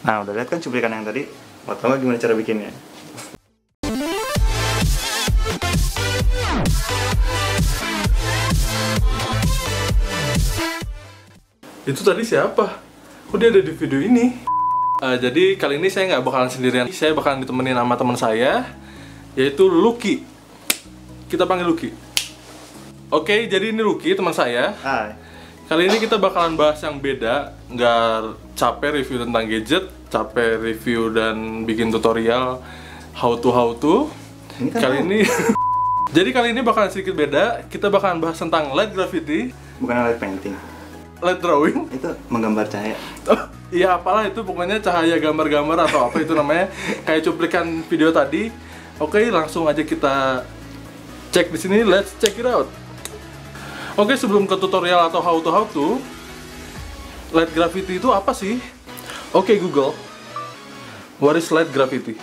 Nah, udah lihat kan cuplikan yang tadi? Mau tau gak gimana cara bikinnya? Itu tadi siapa? Kok dia ada di video ini? Jadi kali ini saya nggak bakalan sendirian. Saya bakalan ditemenin sama teman saya, yaitu Lucky. Kita panggil Lucky. Oke, jadi ini Lucky, teman saya. Hai. Kali ini kita bakalan bahas yang beda. Nggak capek review tentang gadget, capek review dan bikin tutorial how to. Ini kan Kali ini jadi kali ini bakalan sedikit beda. Kita bakalan bahas tentang light graffiti, bukan light painting. light drawing. Itu menggambar cahaya. Oh, iya apalah itu, pokoknya cahaya gambar-gambar atau apa itu namanya, kayak cuplikan video tadi. Oke, langsung aja kita cek di sini. Let's check it out. Oke, sebelum ke tutorial atau how to, light graffiti itu apa sih? Oke, Google, what is light graffiti?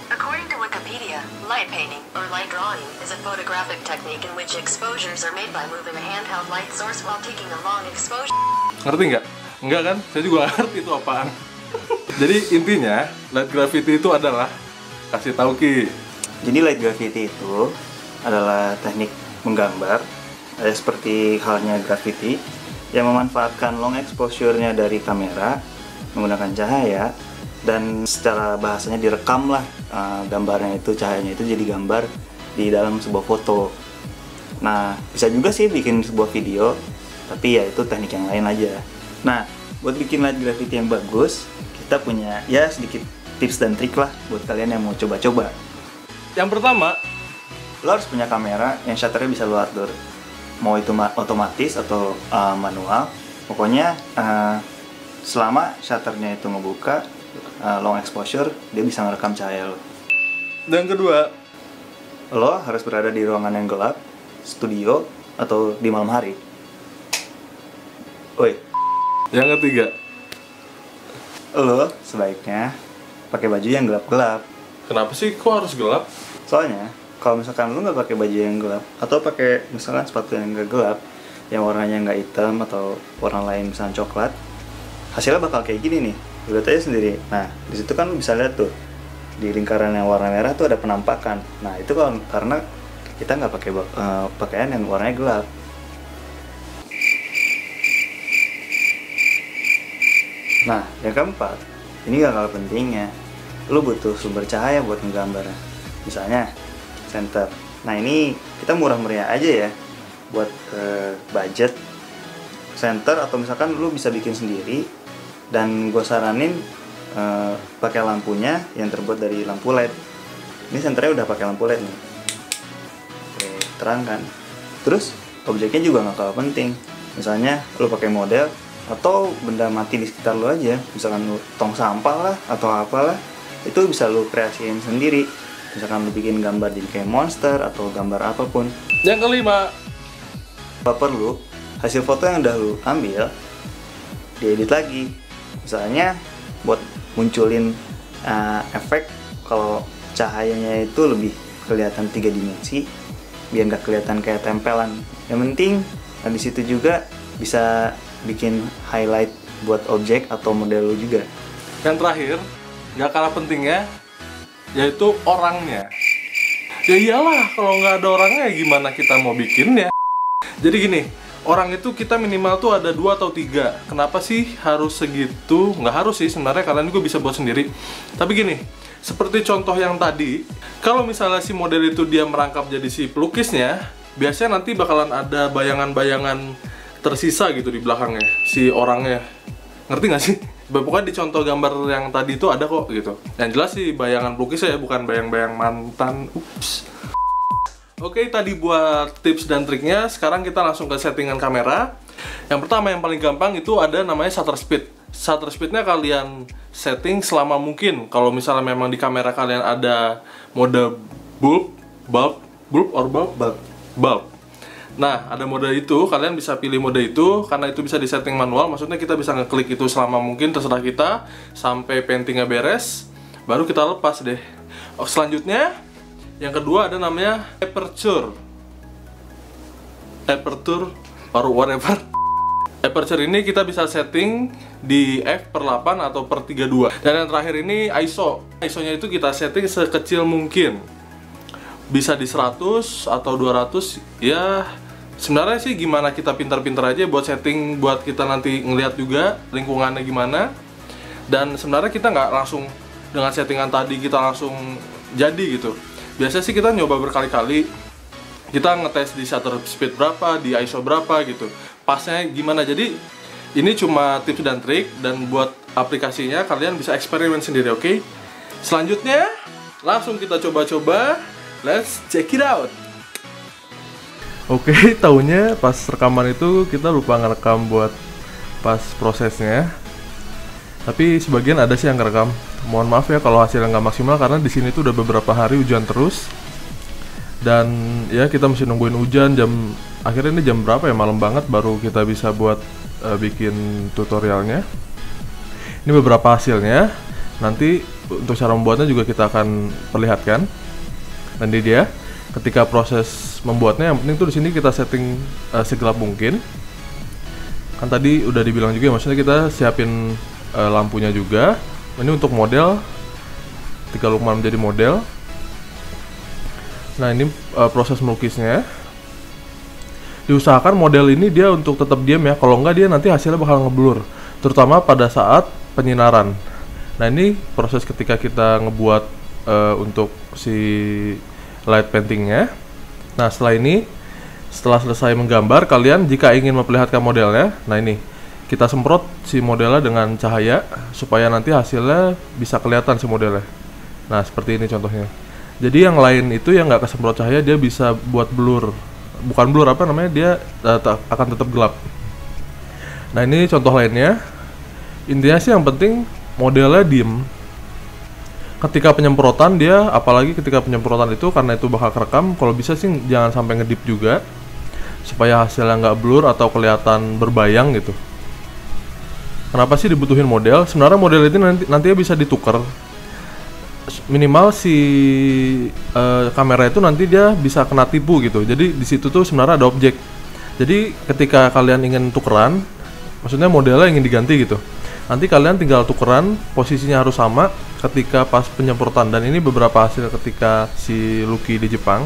According to Wikipedia, light painting, or light drawing, is a photographic technique in which exposures are made by moving a handheld light source while taking a long exposure. Ngerti nggak? Nggak kan? Saya juga nggak ngerti itu apaan. Jadi intinya, light graffiti itu adalah, kasih tahu Ki. Jadi light graffiti itu adalah teknik menggambar seperti halnya graffiti yang memanfaatkan long exposure-nya dari kamera menggunakan cahaya, dan secara bahasanya direkam lah gambarnya itu, cahayanya itu jadi gambar di dalam sebuah foto. Nah, bisa juga sih bikin sebuah video, tapi ya itu teknik yang lain aja. Nah, buat bikin light graffiti yang bagus, kita punya ya sedikit tips dan trik lah buat kalian yang mau coba-coba. Yang pertama, Lo harus punya kamera yang shutternya bisa lo atur, mau itu otomatis atau manual. Pokoknya selama shutternya itu ngebuka long exposure, dia bisa ngerekam cahaya lo. dan kedua, Lo harus berada di ruangan yang gelap, studio, atau di malam hari. Woi, yang ketiga, lo sebaiknya pakai baju yang gelap-gelap. kenapa sih kok harus gelap? Soalnya kalau misalkan lo nggak pakai baju yang gelap, atau pakai misalkan sepatu yang nggak gelap, yang warnanya nggak hitam atau warna lain misalnya coklat, hasilnya bakal kayak gini nih. Lihat aja sendiri. Nah, di situ kan lo bisa lihat tuh di lingkaran yang warna merah tuh ada penampakan. Nah, itu karena kita nggak pakai pakaian yang warnanya gelap. Nah, yang keempat, ini gak kalah pentingnya, lo butuh sumber cahaya buat menggambar. Misalnya center. Nah, ini kita murah meriah aja ya buat budget center, atau misalkan lo bisa bikin sendiri, dan gue saranin pakai lampunya yang terbuat dari lampu LED. Ini senternya udah pakai lampu LED nih. Oke, terang kan. Terus objeknya juga gak kalah penting. Misalnya lo pakai model atau benda mati di sekitar lo aja, misalkan lo tong sampah lah atau apalah, itu bisa lo kreasiin sendiri. Misalkan lo bikin gambar jadi kayak monster atau gambar apapun. Yang kelima, Gak perlu hasil foto yang udah lo ambil diedit lagi, misalnya buat munculin efek kalau cahayanya itu lebih kelihatan 3 dimensi, biar nggak kelihatan kayak tempelan. Yang penting di situ juga bisa bikin highlight buat objek atau model lo juga. yang terakhir, gak kalah pentingnya, yaitu orangnya. Ya iyalah, kalau nggak ada orangnya gimana kita mau bikinnya? Jadi gini, orang itu kita minimal tuh ada 2 atau 3. Kenapa sih harus segitu? Nggak harus sih sebenarnya, kalian juga bisa buat sendiri. Tapi gini, seperti contoh yang tadi, kalau misalnya si model itu dia merangkap jadi si pelukisnya, biasanya nanti bakalan ada bayangan-bayangan tersisa gitu di belakangnya si orangnya. Ngerti nggak sih? Pokoknya di contoh gambar yang tadi itu ada kok gitu. Yang jelas sih bayangan pelukisnya ya, bukan bayang-bayang mantan. Ups. Oke, tadi buat tips dan triknya. Sekarang kita langsung ke settingan kamera. Yang pertama, yang paling gampang itu ada namanya shutter speed. Shutter speednya kalian setting selama mungkin. Kalau misalnya memang di kamera kalian ada mode bulb. Nah, ada mode itu, kalian bisa pilih mode itu. Karena itu bisa disetting manual, maksudnya kita bisa ngeklik itu selama mungkin, terserah kita, sampai paintingnya beres. Baru kita lepas deh. Selanjutnya, yang kedua ada namanya aperture or whatever. Aperture ini kita bisa setting di f/8 atau /32. Dan yang terakhir ini ISO. ISO-nya itu kita setting sekecil mungkin. Bisa di 100 atau 200. Ya, sebenarnya sih gimana kita pintar-pintar aja buat setting, buat kita nanti ngeliat juga lingkungannya gimana. Dan sebenarnya kita nggak langsung dengan settingan tadi kita langsung jadi gitu. Biasanya sih kita nyoba berkali-kali. Kita ngetes di shutter speed berapa, di ISO berapa gitu. Pasnya gimana. Jadi ini cuma tips dan trik, dan buat aplikasinya kalian bisa eksperimen sendiri, oke? Selanjutnya langsung kita coba-coba. Let's check it out. Oke, taunya pas rekaman itu kita lupa ngerekam buat pas prosesnya. Tapi sebagian ada sih yang ngerekam. Mohon maaf ya kalau hasilnya nggak maksimal, karena di sini tuh udah beberapa hari hujan terus. Dan ya kita mesti nungguin hujan akhirnya ini jam berapa ya, malam banget baru kita bisa buat bikin tutorialnya. Ini beberapa hasilnya. Nanti untuk cara membuatnya juga kita akan perlihatkan. Nanti dia ketika proses membuatnya, yang penting tuh di sini kita setting segelap mungkin. Kan tadi udah dibilang juga, maksudnya kita siapin lampunya juga. Ini untuk model, ketika Lukman menjadi model. Nah, ini proses melukisnya. Diusahakan model ini dia untuk tetap diam ya, kalau enggak dia nanti hasilnya bakal ngeblur, terutama pada saat penyinaran. Nah, ini proses ketika kita ngebuat untuk si light paintingnya. Nah, setelah selesai menggambar, kalian jika ingin memperlihatkan modelnya, nah ini kita semprot si modelnya dengan cahaya supaya nanti hasilnya bisa kelihatan si modelnya. Nah, seperti ini contohnya. Jadi yang lain itu yang nggak kesemprot cahaya, dia bisa buat blur. Bukan blur, apa namanya, dia akan tetap gelap. Nah, ini contoh lainnya. Intinya sih yang penting modelnya diem. Ketika penyemprotan dia, apalagi ketika penyemprotan itu, karena itu bakal kerekam, kalau bisa sih jangan sampai ngedip juga, supaya hasilnya nggak blur atau kelihatan berbayang gitu. Kenapa sih dibutuhin model? Sebenarnya model itu nantinya bisa ditukar. Minimal si kamera itu nanti dia bisa kena tipu gitu. Jadi di situ tuh sebenarnya ada objek. Jadi ketika kalian ingin tukeran, maksudnya modelnya ingin diganti gitu, nanti kalian tinggal tukeran, posisinya harus sama ketika pas penyemprotan. Dan ini beberapa hasil ketika si Lucky di Jepang.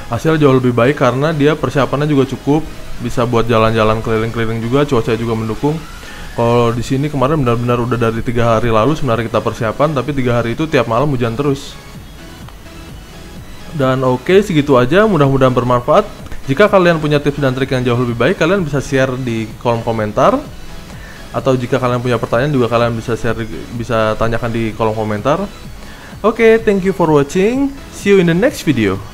Hasil jauh lebih baik karena dia persiapannya juga cukup, bisa buat jalan-jalan keliling-keliling juga, cuaca juga mendukung. Kalau di sini kemarin benar-benar udah dari 3 hari lalu sebenarnya kita persiapan, tapi 3 hari itu tiap malam hujan terus. Dan oke, segitu aja, mudah-mudahan bermanfaat. Jika kalian punya tips dan trik yang jauh lebih baik, kalian bisa share di kolom komentar. Atau jika kalian punya pertanyaan juga kalian bisa share, bisa tanyakan di kolom komentar. Oke, thank you for watching. See you in the next video.